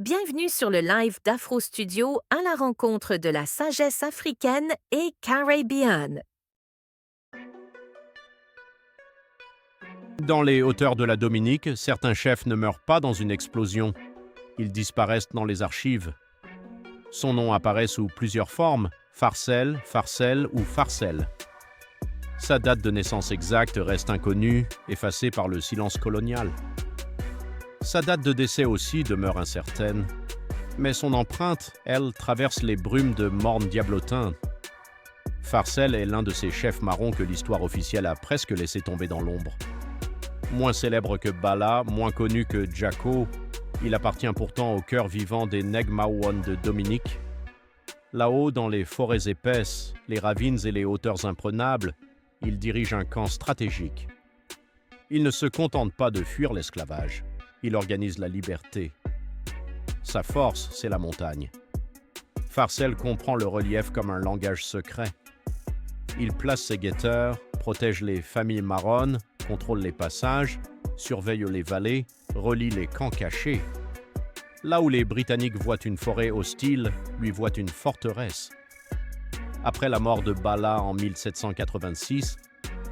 Bienvenue sur le live d'Afro Studio à la rencontre de la sagesse africaine et caribéenne. Dans les hauteurs de la Dominique, certains chefs ne meurent pas dans une explosion. Ils disparaissent dans les archives. Son nom apparaît sous plusieurs formes, Farcelle, Farcelle ou Farcelle. Sa date de naissance exacte reste inconnue, effacée par le silence colonial. Sa date de décès aussi demeure incertaine, mais son empreinte, elle, traverse les brumes de morne diablotin. Farcelle est l'un de ces chefs marrons que l'histoire officielle a presque laissé tomber dans l'ombre. Moins célèbre que Bala, moins connu que Jacko, il appartient pourtant au cœur vivant des Neg-Maouane de Dominique. Là-haut, dans les forêts épaisses, les ravines et les hauteurs imprenables, il dirige un camp stratégique. Il ne se contente pas de fuir l'esclavage, il organise la liberté. Sa force, c'est la montagne. Farcelle comprend le relief comme un langage secret. Il place ses guetteurs, protège les familles marronnes, contrôle les passages, surveille les vallées, relie les camps cachés. Là où les Britanniques voient une forêt hostile, lui voient une forteresse. Après la mort de Bala en 1786,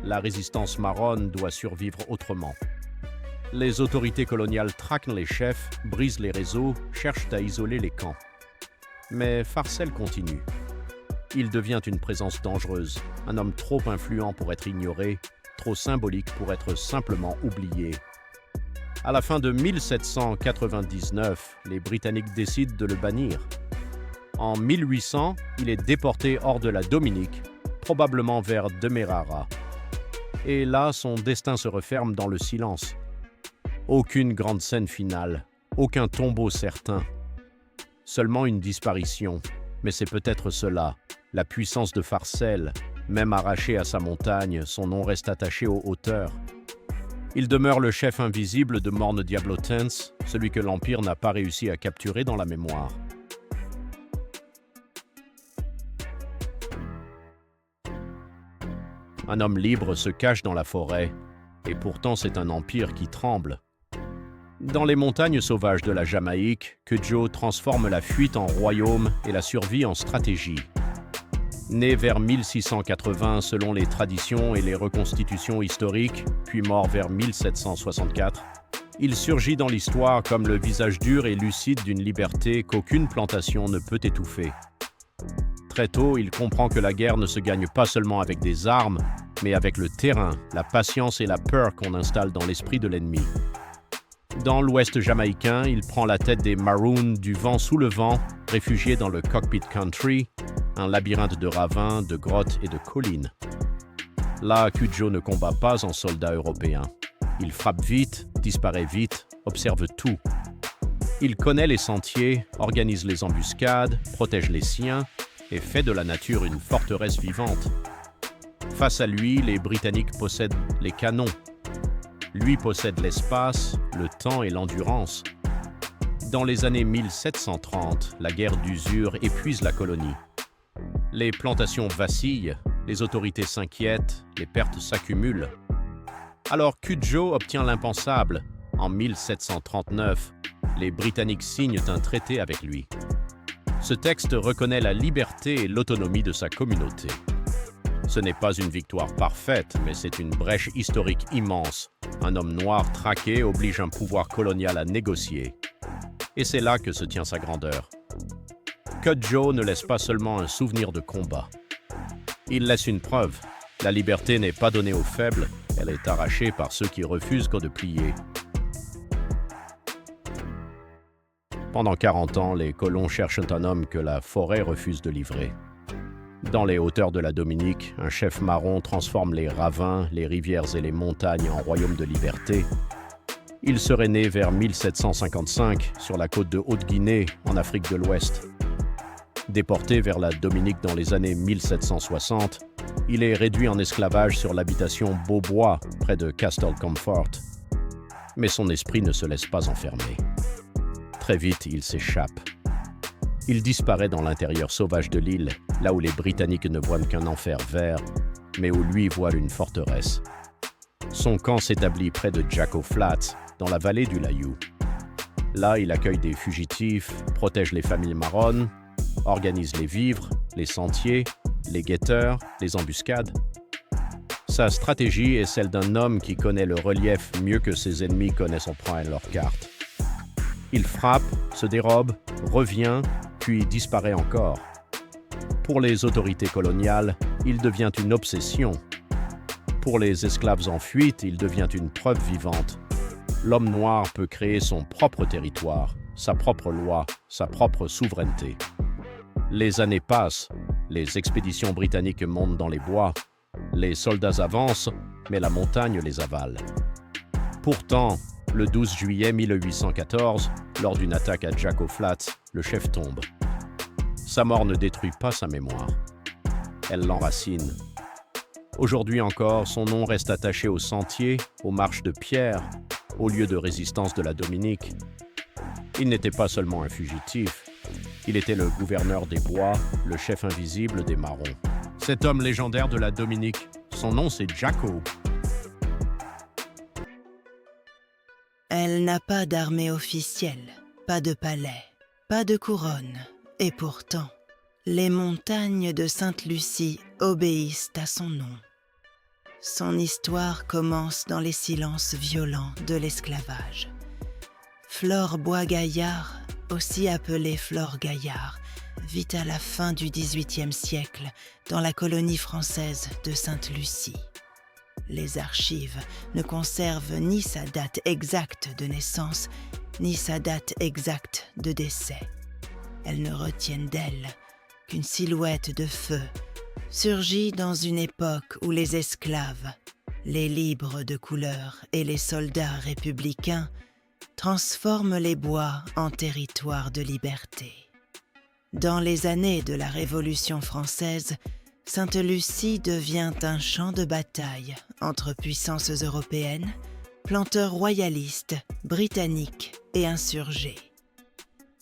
la résistance marronne doit survivre autrement. Les autorités coloniales traquent les chefs, brisent les réseaux, cherchent à isoler les camps. Mais Farcelle continue. Il devient une présence dangereuse, un homme trop influent pour être ignoré, trop symbolique pour être simplement oublié. À la fin de 1799, les Britanniques décident de le bannir. En 1800, il est déporté hors de la Dominique, probablement vers Demerara. Et là, son destin se referme dans le silence. Aucune grande scène finale, aucun tombeau certain. Seulement une disparition, mais c'est peut-être cela, la puissance de Farcelle. Même arraché à sa montagne, son nom reste attaché aux hauteurs. Il demeure le chef invisible de Morne Diablotins, celui que l'Empire n'a pas réussi à capturer dans la mémoire. Un homme libre se cache dans la forêt, et pourtant c'est un empire qui tremble. Dans les montagnes sauvages de la Jamaïque, Cudjoe transforme la fuite en royaume et la survie en stratégie. Né vers 1680 selon les traditions et les reconstitutions historiques, puis mort vers 1764, il surgit dans l'histoire comme le visage dur et lucide d'une liberté qu'aucune plantation ne peut étouffer. Très tôt, il comprend que la guerre ne se gagne pas seulement avec des armes, mais avec le terrain, la patience et la peur qu'on installe dans l'esprit de l'ennemi. Dans l'ouest jamaïcain, il prend la tête des Maroons du vent sous le vent, réfugiés dans le Cockpit Country, un labyrinthe de ravins, de grottes et de collines. Là, Cudjoe ne combat pas en soldat européen. Il frappe vite, disparaît vite, observe tout. Il connaît les sentiers, organise les embuscades, protège les siens et fait de la nature une forteresse vivante. Face à lui, les Britanniques possèdent les canons. Lui possède l'espace, le temps et l'endurance. Dans les années 1730, la guerre d'usure épuise la colonie. Les plantations vacillent, les autorités s'inquiètent, les pertes s'accumulent. Alors Cudjoe obtient l'impensable. En 1739, les Britanniques signent un traité avec lui. Ce texte reconnaît la liberté et l'autonomie de sa communauté. Ce n'est pas une victoire parfaite, mais c'est une brèche historique immense. Un homme noir traqué oblige un pouvoir colonial à négocier. Et c'est là que se tient sa grandeur. Cudjoe ne laisse pas seulement un souvenir de combat. Il laisse une preuve. La liberté n'est pas donnée aux faibles, elle est arrachée par ceux qui refusent que de plier. Pendant 40 ans, les colons cherchent un homme que la forêt refuse de livrer. Dans les hauteurs de la Dominique, un chef marron transforme les ravins, les rivières et les montagnes en royaume de liberté. Il serait né vers 1755 sur la côte de Haute-Guinée, en Afrique de l'Ouest. Déporté vers la Dominique dans les années 1760, il est réduit en esclavage sur l'habitation Beaubois, près de Castle Comfort. Mais son esprit ne se laisse pas enfermer. Très vite, il s'échappe. Il disparaît dans l'intérieur sauvage de l'île, là où les Britanniques ne voient qu'un enfer vert, mais où lui voit une forteresse. Son camp s'établit près de Jacko Flats, dans la vallée du Layou. Là, il accueille des fugitifs, protège les familles marronnes, organise les vivres, les sentiers, les guetteurs, les embuscades. Sa stratégie est celle d'un homme qui connaît le relief mieux que ses ennemis connaissent son point et leur carte. Il frappe, se dérobe, revient, puis disparaît encore. Pour les autorités coloniales, il devient une obsession. Pour les esclaves en fuite, il devient une preuve vivante. L'homme noir peut créer son propre territoire, sa propre loi, sa propre souveraineté. Les années passent, les expéditions britanniques montent dans les bois, les soldats avancent, mais la montagne les avale. Pourtant, le 12 juillet 1814, lors d'une attaque à Jacko Flats, le chef tombe. Sa mort ne détruit pas sa mémoire. Elle l'enracine. Aujourd'hui encore, son nom reste attaché aux sentiers, aux marches de pierre, aux lieux de résistance de la Dominique. Il n'était pas seulement un fugitif, il était le gouverneur des bois, le chef invisible des marrons. Cet homme légendaire de la Dominique, son nom c'est Jacko. Elle n'a pas d'armée officielle, pas de palais, pas de couronne, et pourtant, les montagnes de Sainte-Lucie obéissent à son nom. Son histoire commence dans les silences violents de l'esclavage. Flore Bois-Gaillard, aussi appelée Flore Gaillard, vit à la fin du XVIIIe siècle dans la colonie française de Sainte-Lucie. Les archives ne conservent ni sa date exacte de naissance, ni sa date exacte de décès. Elles ne retiennent d'elle qu'une silhouette de feu, surgit dans une époque où les esclaves, les libres de couleur et les soldats républicains transforment les bois en territoire de liberté. Dans les années de la Révolution française, Sainte-Lucie devient un champ de bataille entre puissances européennes, planteurs royalistes, britanniques et insurgés.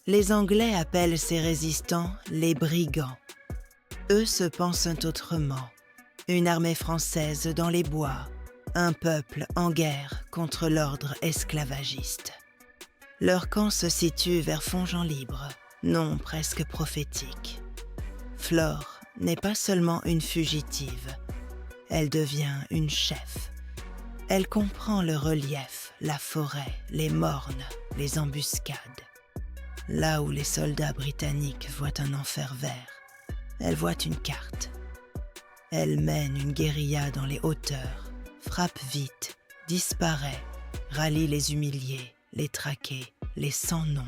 Les Anglais appellent ces résistants les brigands. Eux se pensent autrement. Une armée française dans les bois, un peuple en guerre contre l'ordre esclavagiste. Leur camp se situe vers Fongeant-Libre, nom presque prophétique. Flore n'est pas seulement une fugitive, elle devient une chef. Elle comprend le relief, la forêt, les mornes, les embuscades. Là où les soldats britanniques voient un enfer vert, elle voit une carte. Elle mène une guérilla dans les hauteurs, frappe vite, disparaît, rallie les humiliés, les traqués, les sans nom.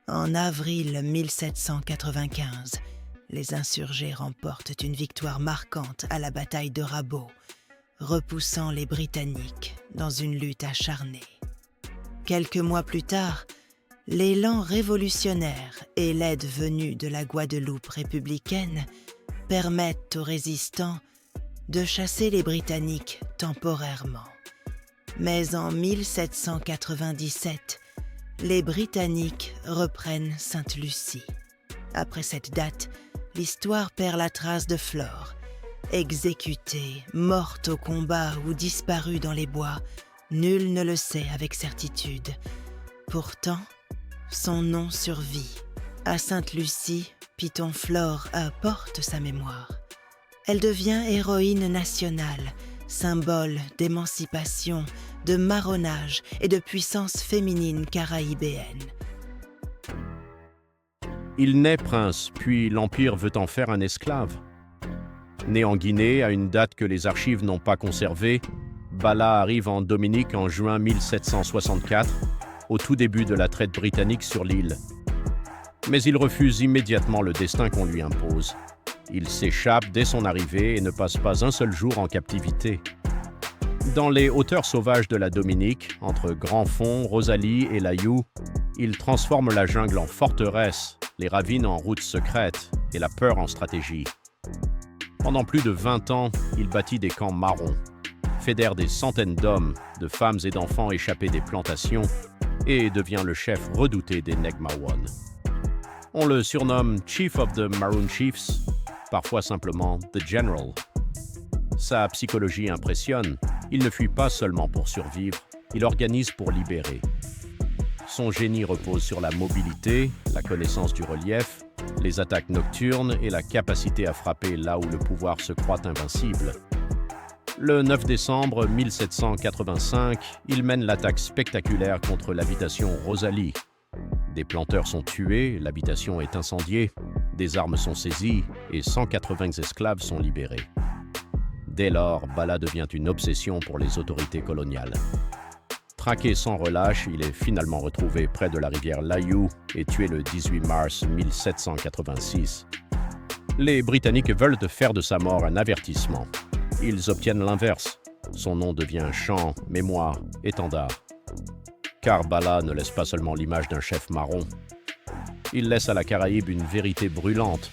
En avril 1795, les insurgés remportent une victoire marquante à la bataille de Rabaul, repoussant les Britanniques dans une lutte acharnée. Quelques mois plus tard, l'élan révolutionnaire et l'aide venue de la Guadeloupe républicaine permettent aux résistants de chasser les Britanniques temporairement. Mais en 1797, les Britanniques reprennent Sainte-Lucie. Après cette date, l'histoire perd la trace de Flore. Exécutée, morte au combat ou disparue dans les bois, nul ne le sait avec certitude. Pourtant, son nom survit. À Sainte-Lucie, Piton Flore apporte sa mémoire. Elle devient héroïne nationale, symbole d'émancipation, de marronnage et de puissance féminine caraïbéenne. Il naît prince, puis l'Empire veut en faire un esclave. Né en Guinée, à une date que les archives n'ont pas conservée, Bala arrive en Dominique en juin 1764, au tout début de la traite britannique sur l'île. Mais il refuse immédiatement le destin qu'on lui impose. Il s'échappe dès son arrivée et ne passe pas un seul jour en captivité. Dans les hauteurs sauvages de la Dominique, entre Grand Fond, Rosalie et Layou, il transforme la jungle en forteresse, les ravines en routes secrètes et la peur en stratégie. Pendant plus de 20 ans, il bâtit des camps marrons, fédère des centaines d'hommes, de femmes et d'enfants échappés des plantations et devient le chef redouté des Neg-Marouane. On le surnomme Chief of the Maroon Chiefs, parfois simplement The General. Sa psychologie impressionne. Il ne fuit pas seulement pour survivre, il organise pour libérer. Son génie repose sur la mobilité, la connaissance du relief, les attaques nocturnes et la capacité à frapper là où le pouvoir se croit invincible. Le 9 décembre 1785, il mène l'attaque spectaculaire contre l'habitation Rosalie. Des planteurs sont tués, l'habitation est incendiée, des armes sont saisies et 180 esclaves sont libérés. Dès lors, Bala devient une obsession pour les autorités coloniales. Traqué sans relâche, il est finalement retrouvé près de la rivière Layou et tué le 18 mars 1786. Les Britanniques veulent faire de sa mort un avertissement. Ils obtiennent l'inverse. Son nom devient chant, mémoire, étendard. Car Bala ne laisse pas seulement l'image d'un chef marron. Il laisse à la Caraïbe une vérité brûlante.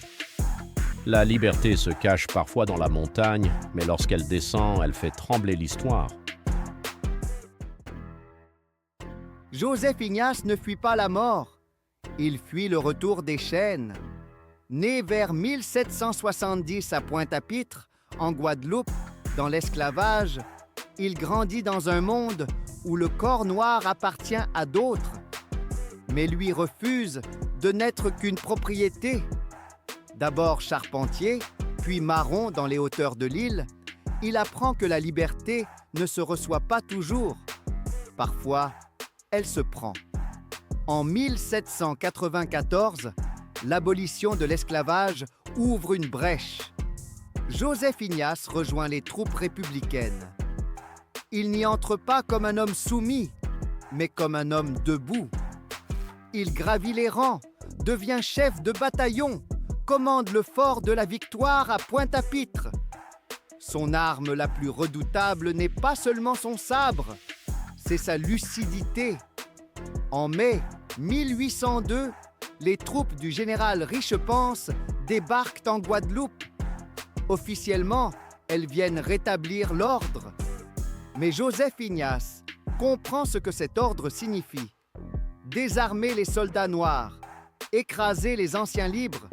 La liberté se cache parfois dans la montagne, mais lorsqu'elle descend, elle fait trembler l'histoire. Joseph Ignace ne fuit pas la mort. Il fuit le retour des chênes. Né vers 1770 à Pointe-à-Pitre, en Guadeloupe, dans l'esclavage, il grandit dans un monde où le corps noir appartient à d'autres. Mais lui refuse de n'être qu'une propriété. D'abord charpentier, puis maçon dans les hauteurs de l'île, il apprend que la liberté ne se reçoit pas toujours. Parfois, elle se prend. En 1794, l'abolition de l'esclavage ouvre une brèche. Joseph Ignace rejoint les troupes républicaines. Il n'y entre pas comme un homme soumis, mais comme un homme debout. Il gravit les rangs, devient chef de bataillon, commande le fort de la Victoire à Pointe-à-Pitre. Son arme la plus redoutable n'est pas seulement son sabre, c'est sa lucidité. En mai 1802, les troupes du général Richepense débarquent en Guadeloupe. Officiellement, elles viennent rétablir l'ordre. Mais Joseph Ignace comprend ce que cet ordre signifie. Désarmer les soldats noirs, écraser les anciens libres,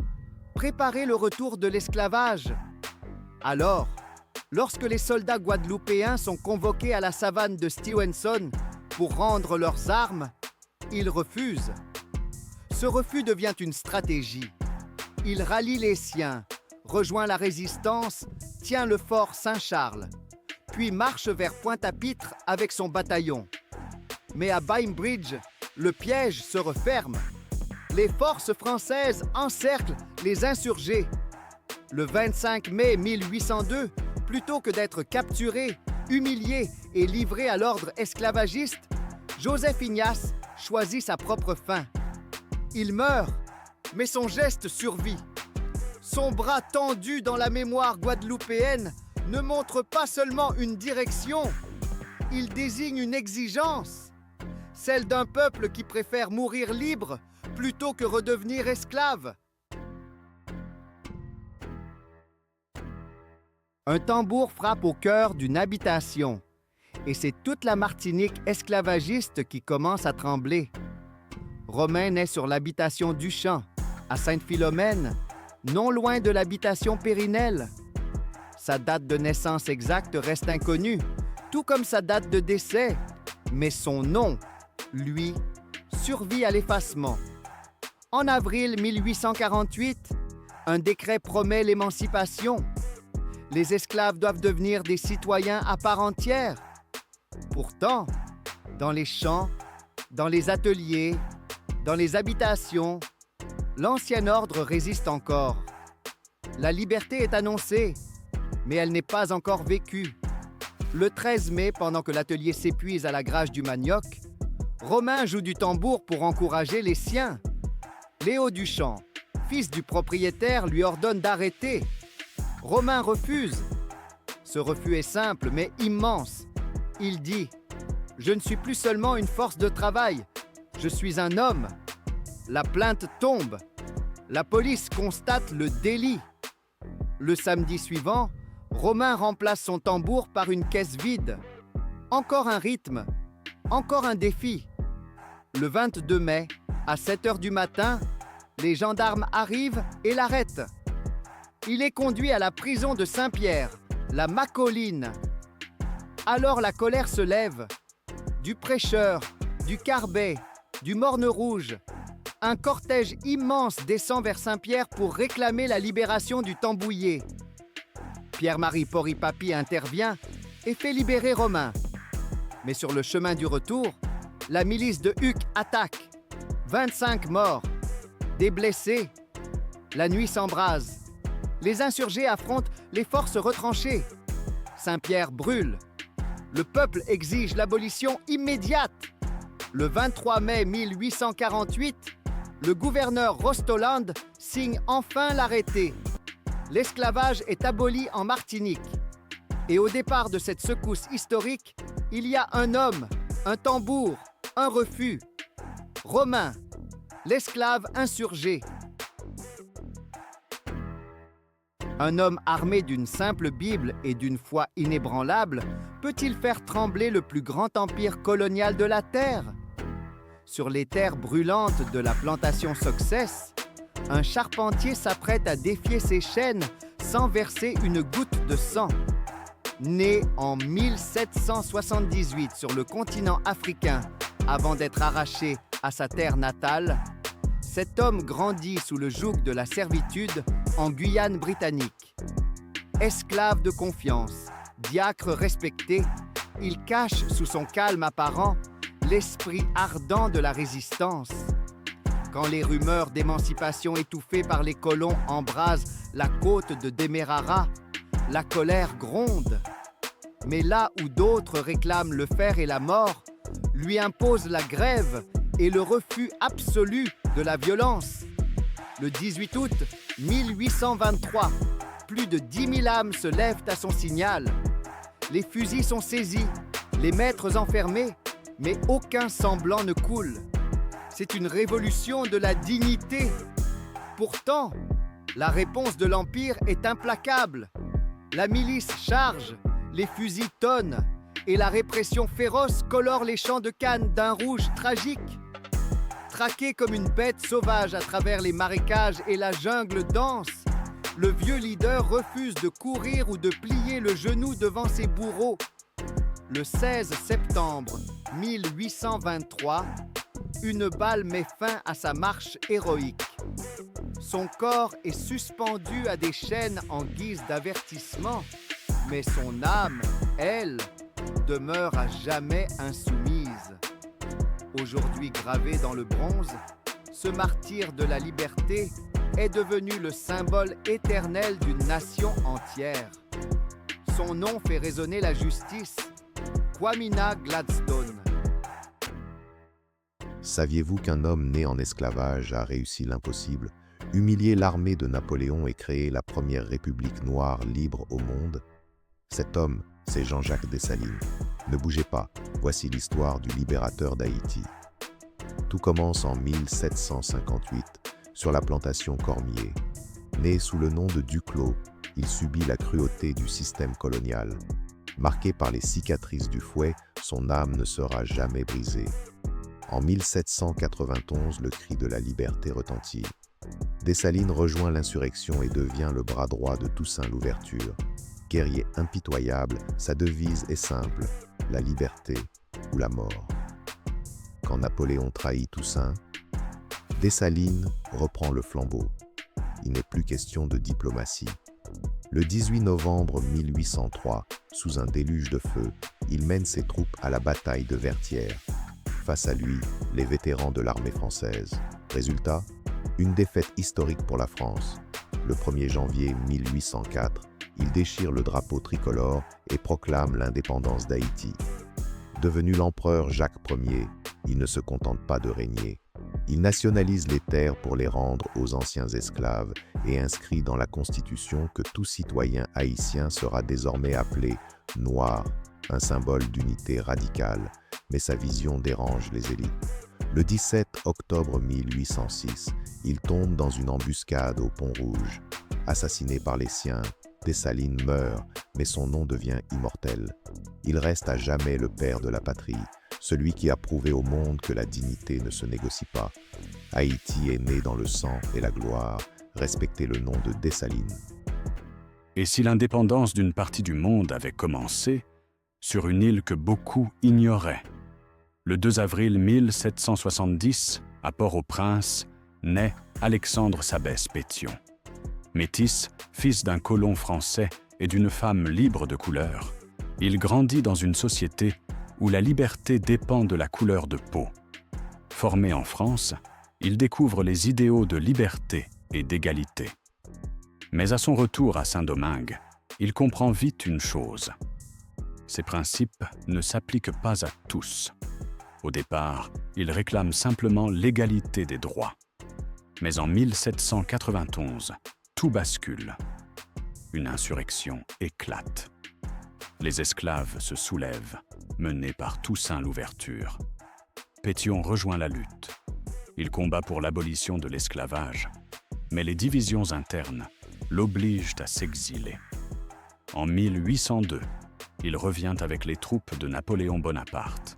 préparer le retour de l'esclavage. Alors, lorsque les soldats guadeloupéens sont convoqués à la savane de Stevenson pour rendre leurs armes, ils refusent. Ce refus devient une stratégie. Il rallie les siens, rejoint la résistance, tient le fort Saint-Charles, puis marche vers Pointe-à-Pitre avec son bataillon. Mais à Bainbridge, le piège se referme. Les forces françaises encerclent les insurgés. Le 25 mai 1802, plutôt que d'être capturé, humilié et livré à l'ordre esclavagiste, Joseph Ignace choisit sa propre fin. Il meurt, mais son geste survit. Son bras tendu dans la mémoire guadeloupéenne ne montre pas seulement une direction, il désigne une exigence, celle d'un peuple qui préfère mourir libre plutôt que redevenir esclave. Un tambour frappe au cœur d'une habitation, et c'est toute la Martinique esclavagiste qui commence à trembler. Romain naît sur l'habitation Duchamp, à Sainte-Philomène, non loin de l'habitation Périnelle. Sa date de naissance exacte reste inconnue, tout comme sa date de décès, mais son nom, lui, survit à l'effacement. En avril 1848, un décret promet l'émancipation. Les esclaves doivent devenir des citoyens à part entière. Pourtant, dans les champs, dans les ateliers, dans les habitations, l'ancien ordre résiste encore. La liberté est annoncée, mais elle n'est pas encore vécue. Le 13 mai, pendant que l'atelier s'épuise à la grage du manioc, Romain joue du tambour pour encourager les siens. Léo Duchamp, fils du propriétaire, lui ordonne d'arrêter. Romain refuse. Ce refus est simple, mais immense. Il dit « Je ne suis plus seulement une force de travail, je suis un homme. » La plainte tombe. La police constate le délit. Le samedi suivant, Romain remplace son tambour par une caisse vide. Encore un rythme, encore un défi. Le 22 mai, à 7 heures du matin, les gendarmes arrivent et l'arrêtent. Il est conduit à la prison de Saint-Pierre, la Macoline. Alors la colère se lève. Du prêcheur, du Carbet, du Morne Rouge, un cortège immense descend vers Saint-Pierre pour réclamer la libération du Tambouillé. Pierre-Marie Poripapi intervient et fait libérer Romain. Mais sur le chemin du retour, la milice de Huc attaque. 25 morts, des blessés. La nuit s'embrase. Les insurgés affrontent les forces retranchées. Saint-Pierre brûle. Le peuple exige l'abolition immédiate. Le 23 mai 1848, le gouverneur Rostoland signe enfin l'arrêté. L'esclavage est aboli en Martinique. Et au départ de cette secousse historique, il y a un homme, un tambour, un refus. Romain, l'esclave insurgé. Un homme armé d'une simple Bible et d'une foi inébranlable peut-il faire trembler le plus grand empire colonial de la Terre? Sur les terres brûlantes de la plantation Success, un charpentier s'apprête à défier ses chaînes sans verser une goutte de sang. Né en 1778 sur le continent africain, avant d'être arraché à sa terre natale, cet homme grandit sous le joug de la servitude en Guyane britannique. Esclave de confiance, diacre respecté, il cache sous son calme apparent l'esprit ardent de la résistance. Quand les rumeurs d'émancipation étouffées par les colons embrasent la côte de Demerara, la colère gronde. Mais là où d'autres réclament le fer et la mort, lui imposent la grève et le refus absolu de la violence. Le 18 août 1823, plus de 10 000 âmes se lèvent à son signal. Les fusils sont saisis, les maîtres enfermés, mais aucun sanglant ne coule. C'est une révolution de la dignité. Pourtant, la réponse de l'Empire est implacable. La milice charge, les fusils tonnent, et la répression féroce colore les champs de Cannes d'un rouge tragique. Traqué comme une bête sauvage à travers les marécages et la jungle dense, le vieux leader refuse de courir ou de plier le genou devant ses bourreaux. Le 16 septembre 1823, une balle met fin à sa marche héroïque. Son corps est suspendu à des chaînes en guise d'avertissement, mais son âme, elle, demeure à jamais insoumise. Aujourd'hui gravé dans le bronze, ce martyr de la liberté est devenu le symbole éternel d'une nation entière. Son nom fait résonner la justice, Kwamina Gladstone. Saviez-vous qu'un homme né en esclavage a réussi l'impossible, humilié l'armée de Napoléon et créé la première république noire libre au monde? Cet homme, c'est Jean-Jacques Dessalines. Ne bougez pas, voici l'histoire du libérateur d'Haïti. Tout commence en 1758, sur la plantation Cormier. Né sous le nom de Duclos, il subit la cruauté du système colonial. Marqué par les cicatrices du fouet, son âme ne sera jamais brisée. En 1791, le cri de la liberté retentit. Dessalines rejoint l'insurrection et devient le bras droit de Toussaint Louverture. Guerrier impitoyable, sa devise est simple, la liberté ou la mort. Quand Napoléon trahit Toussaint, Dessalines reprend le flambeau. Il n'est plus question de diplomatie. Le 18 novembre 1803, sous un déluge de feu, il mène ses troupes à la bataille de Vertières. Face à lui, les vétérans de l'armée française. Résultat, une défaite historique pour la France. Le 1er janvier 1804, il déchire le drapeau tricolore et proclame l'indépendance d'Haïti. Devenu l'empereur Jacques Ier, il ne se contente pas de régner. Il nationalise les terres pour les rendre aux anciens esclaves et inscrit dans la Constitution que tout citoyen haïtien sera désormais appelé noir, un symbole d'unité radicale, mais sa vision dérange les élites. Le 17 octobre 1806, il tombe dans une embuscade au Pont Rouge. Assassiné par les siens, Dessalines meurt, mais son nom devient immortel. Il reste à jamais le père de la patrie, celui qui a prouvé au monde que la dignité ne se négocie pas. Haïti est né dans le sang et la gloire, respectez le nom de Dessalines. Et si l'indépendance d'une partie du monde avait commencé sur une île que beaucoup ignoraient, Le 2 avril 1770, à Port-au-Prince, naît Alexandre Sabès Pétion. Métis, fils d'un colon français et d'une femme libre de couleur, il grandit dans une société où la liberté dépend de la couleur de peau. Formé en France, il découvre les idéaux de liberté et d'égalité. Mais à son retour à Saint-Domingue, il comprend vite une chose. Ces principes ne s'appliquent pas à tous. Au départ, il réclame simplement l'égalité des droits. Mais en 1791, tout bascule. Une insurrection éclate. Les esclaves se soulèvent, menés par Toussaint Louverture. Pétion rejoint la lutte. Il combat pour l'abolition de l'esclavage, mais les divisions internes l'obligent à s'exiler. En 1802, il revient avec les troupes de Napoléon Bonaparte.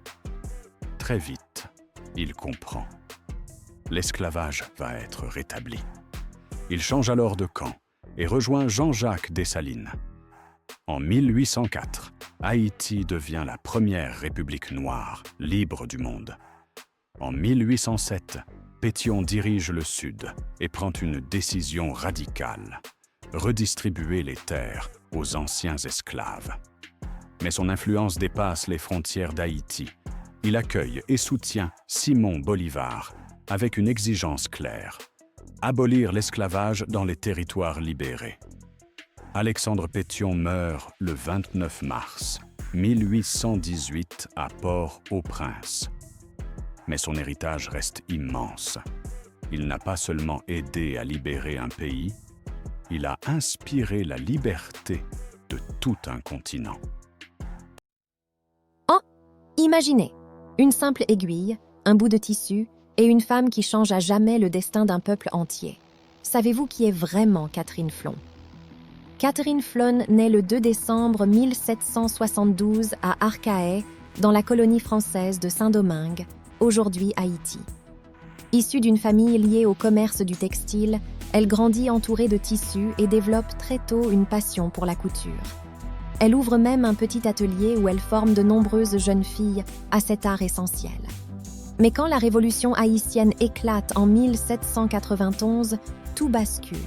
Très vite, il comprend. L'esclavage va être rétabli. Il change alors de camp et rejoint Jean-Jacques Dessalines. En 1804, Haïti devient la première république noire, libre du monde. En 1807, Pétion dirige le Sud et prend une décision radicale: redistribuer les terres aux anciens esclaves. Mais son influence dépasse les frontières d'Haïti. Il accueille et soutient Simon Bolivar avec une exigence claire: abolir l'esclavage dans les territoires libérés. Alexandre Pétion meurt le 29 mars 1818 à Port-au-Prince. Mais son héritage reste immense. Il n'a pas seulement aidé à libérer un pays, il a inspiré la liberté de tout un continent. Imaginez, une simple aiguille, un bout de tissu et une femme qui change à jamais le destin d'un peuple entier. Savez-vous qui est vraiment Catherine Flon? Catherine Flon naît le 2 décembre 1772 à Arcahaie, dans la colonie française de Saint-Domingue, aujourd'hui Haïti. Issue d'une famille liée au commerce du textile, elle grandit entourée de tissus et développe très tôt une passion pour la couture. Elle ouvre même un petit atelier où elle forme de nombreuses jeunes filles à cet art essentiel. Mais quand la révolution haïtienne éclate en 1791, tout bascule.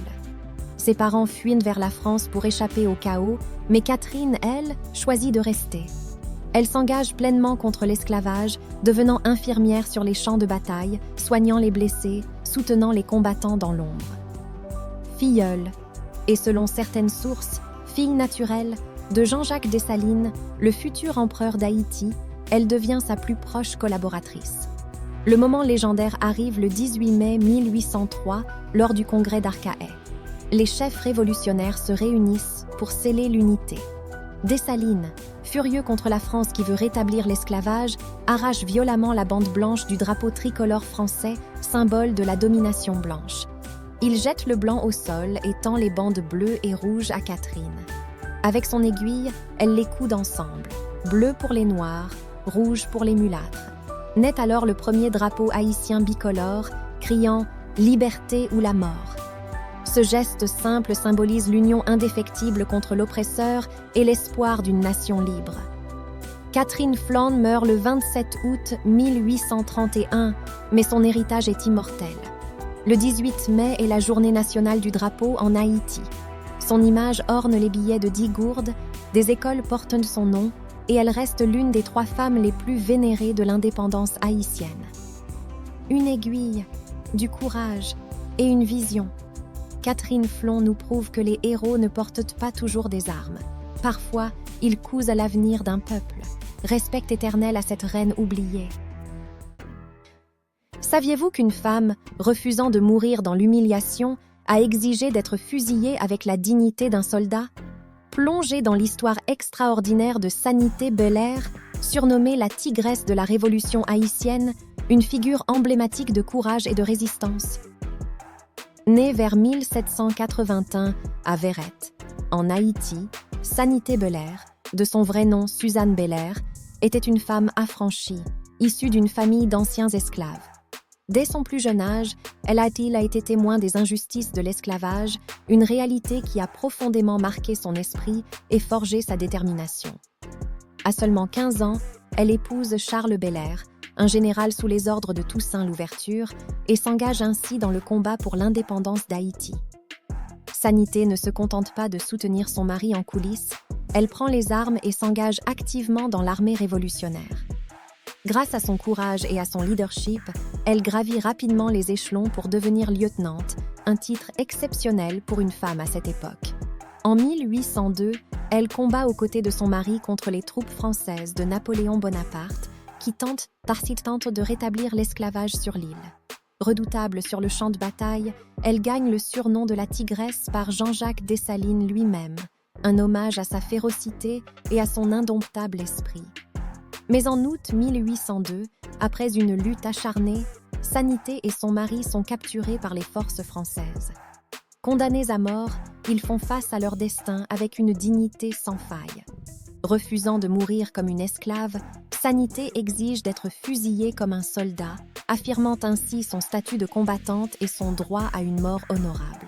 Ses parents fuient vers la France pour échapper au chaos, mais Catherine, elle, choisit de rester. Elle s'engage pleinement contre l'esclavage, devenant infirmière sur les champs de bataille, soignant les blessés, soutenant les combattants dans l'ombre. Filleule, et selon certaines sources, fille naturelle, de Jean-Jacques Dessalines, le futur empereur d'Haïti, elle devient sa plus proche collaboratrice. Le moment légendaire arrive le 18 mai 1803, lors du congrès d'Arcahaie. Les chefs révolutionnaires se réunissent pour sceller l'unité. Dessalines, furieux contre la France qui veut rétablir l'esclavage, arrache violemment la bande blanche du drapeau tricolore français, symbole de la domination blanche. Il jette le blanc au sol et tend les bandes bleues et rouges à Catherine. Avec son aiguille, elle les coude ensemble, bleu pour les noirs, rouge pour les mulâtres. Naît alors le premier drapeau haïtien bicolore, criant « Liberté ou la mort ». Ce geste simple symbolise l'union indéfectible contre l'oppresseur et l'espoir d'une nation libre. Catherine Flon meurt le 27 août 1831, mais son héritage est immortel. Le 18 mai est la journée nationale du drapeau en Haïti. Son image orne les billets de 10 gourdes, des écoles portent son nom et elle reste l'une des 3 femmes les plus vénérées de l'indépendance haïtienne. Une aiguille, du courage et une vision. Catherine Flon nous prouve que les héros ne portent pas toujours des armes. Parfois, ils cousent à l'avenir d'un peuple. Respect éternel à cette reine oubliée. Saviez-vous qu'une femme, refusant de mourir dans l'humiliation, a exigé d'être fusillée avec la dignité d'un soldat? Plongée dans l'histoire extraordinaire de Sanité Belair, surnommée la tigresse de la Révolution haïtienne, une figure emblématique de courage et de résistance. Née vers 1781 à Verrette, en Haïti, Sanité Belair, de son vrai nom Suzanne Belair, était une femme affranchie, issue d'une famille d'anciens esclaves. Dès son plus jeune âge, elle a été témoin des injustices de l'esclavage, une réalité qui a profondément marqué son esprit et forgé sa détermination. À seulement 15 ans, elle épouse Charles Belair, un général sous les ordres de Toussaint Louverture, et s'engage ainsi dans le combat pour l'indépendance d'Haïti. Sanité ne se contente pas de soutenir son mari en coulisses, elle prend les armes et s'engage activement dans l'armée révolutionnaire. Grâce à son courage et à son leadership, elle gravit rapidement les échelons pour devenir lieutenante, un titre exceptionnel pour une femme à cette époque. En 1802, elle combat aux côtés de son mari contre les troupes françaises de Napoléon Bonaparte, qui tentent de rétablir l'esclavage sur l'île. Redoutable sur le champ de bataille, elle gagne le surnom de la Tigresse par Jean-Jacques Dessalines lui-même, un hommage à sa férocité et à son indomptable esprit. Mais en août 1802, après une lutte acharnée, Sanité et son mari sont capturés par les forces françaises. Condamnés à mort, ils font face à leur destin avec une dignité sans faille. Refusant de mourir comme une esclave, Sanité exige d'être fusillée comme un soldat, affirmant ainsi son statut de combattante et son droit à une mort honorable.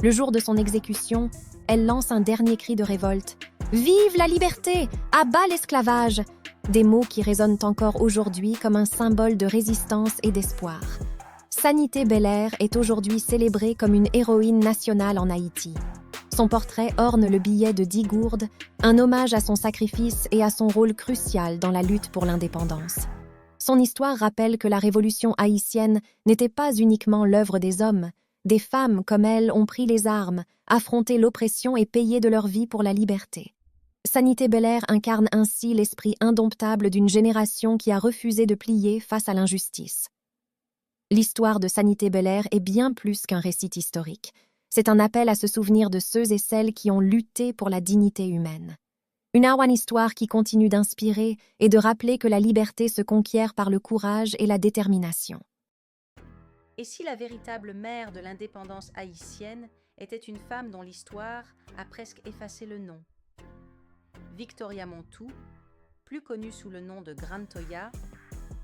Le jour de son exécution, elle lance un dernier cri de révolte. « Vive la liberté! À bas l'esclavage !» Des mots qui résonnent encore aujourd'hui comme un symbole de résistance et d'espoir. Sanité Belair est aujourd'hui célébrée comme une héroïne nationale en Haïti. Son portrait orne le billet de 10 gourdes, un hommage à son sacrifice et à son rôle crucial dans la lutte pour l'indépendance. Son histoire rappelle que la révolution haïtienne n'était pas uniquement l'œuvre des hommes. Des femmes comme elle ont pris les armes, affronté l'oppression et payé de leur vie pour la liberté. Sanité Belair incarne ainsi l'esprit indomptable d'une génération qui a refusé de plier face à l'injustice. L'histoire de Sanité Belair est bien plus qu'un récit historique. C'est un appel à se souvenir de ceux et celles qui ont lutté pour la dignité humaine. Une histoire qui continue d'inspirer et de rappeler que la liberté se conquiert par le courage et la détermination. Et si la véritable mère de l'indépendance haïtienne était une femme dont l'histoire a presque effacé le nom? Victoria Montou, plus connue sous le nom de Grande Toya,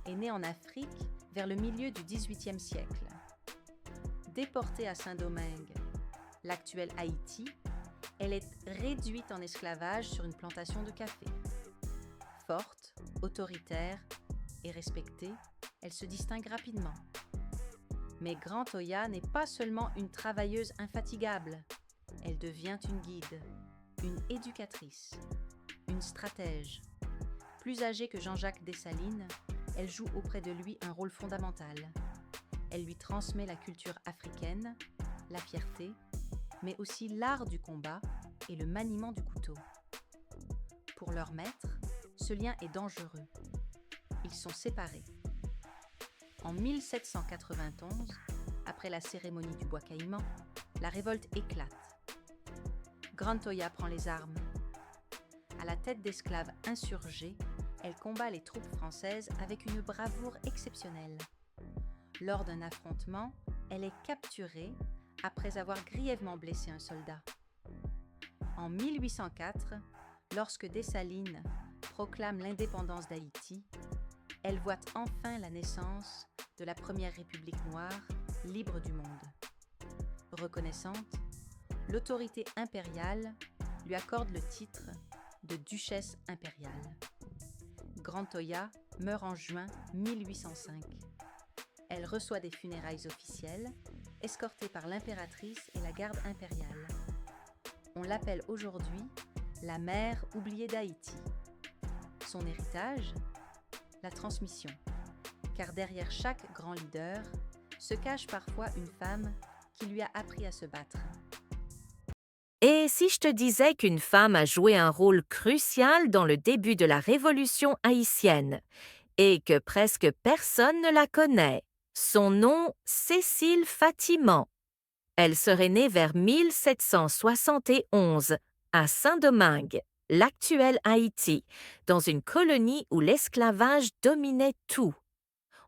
est née en Afrique vers le milieu du XVIIIe siècle. Déportée à Saint-Domingue, l'actuel Haïti, elle est réduite en esclavage sur une plantation de café. Forte, autoritaire et respectée, elle se distingue rapidement. Mais Grande Toya n'est pas seulement une travailleuse infatigable, elle devient une guide, une éducatrice, une stratège. Plus âgée que Jean-Jacques Dessalines, elle joue auprès de lui un rôle fondamental. Elle lui transmet la culture africaine, la fierté, mais aussi l'art du combat et le maniement du couteau. Pour leur maître, ce lien est dangereux. Ils sont séparés. En 1791, après la cérémonie du bois caïman, la révolte éclate. Grande Toya prend les armes. À la tête d'esclaves insurgés, elle combat les troupes françaises avec une bravoure exceptionnelle. Lors d'un affrontement, elle est capturée après avoir grièvement blessé un soldat. En 1804, lorsque Dessalines proclame l'indépendance d'Haïti, elle voit enfin la naissance de la première république noire, libre du monde. Reconnaissante, l'autorité impériale lui accorde le titre de duchesse impériale. Grande Toya meurt en juin 1805. Elle reçoit des funérailles officielles, escortée par l'impératrice et la garde impériale. On l'appelle aujourd'hui la mère oubliée d'Haïti. Son héritage, la transmission. Car derrière chaque grand leader se cache parfois une femme qui lui a appris à se battre. Et si je te disais qu'une femme a joué un rôle crucial dans le début de la Révolution haïtienne et que presque personne ne la connaît? Son nom, Cécile Fatiman. Elle serait née vers 1771 à Saint-Domingue, l'actuel Haïti, dans une colonie où l'esclavage dominait tout.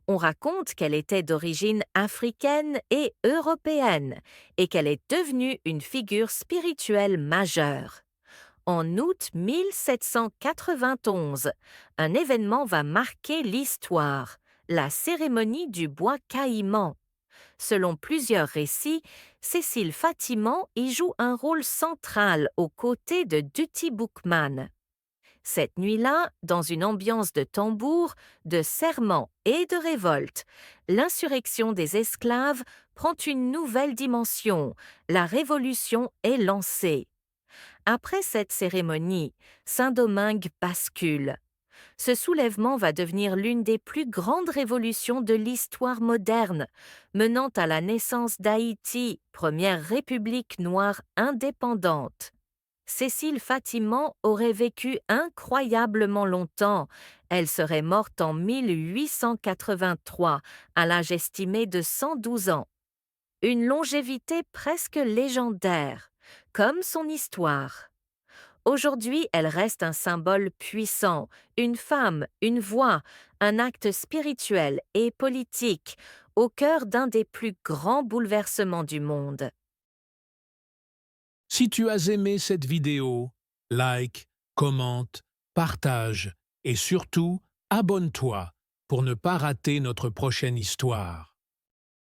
On raconte qu'elle était d'origine africaine et européenne et qu'elle est devenue une figure spirituelle majeure. En août 1791, un événement va marquer l'histoire, la cérémonie du bois caïman. Selon plusieurs récits, Cécile Fatiman y joue un rôle central aux côtés de Dutty Boukman. Cette nuit-là, dans une ambiance de tambour, de serments et de révolte, l'insurrection des esclaves prend une nouvelle dimension. La révolution est lancée. Après cette cérémonie, Saint-Domingue bascule. Ce soulèvement va devenir l'une des plus grandes révolutions de l'histoire moderne, menant à la naissance d'Haïti, première république noire indépendante. Cécile Fatiman aurait vécu incroyablement longtemps. Elle serait morte en 1883, à l'âge estimé de 112 ans. Une longévité presque légendaire, comme son histoire. Aujourd'hui, elle reste un symbole puissant, une femme, une voix, un acte spirituel et politique, au cœur d'un des plus grands bouleversements du monde. Si tu as aimé cette vidéo, like, commente, partage et surtout, abonne-toi pour ne pas rater notre prochaine histoire.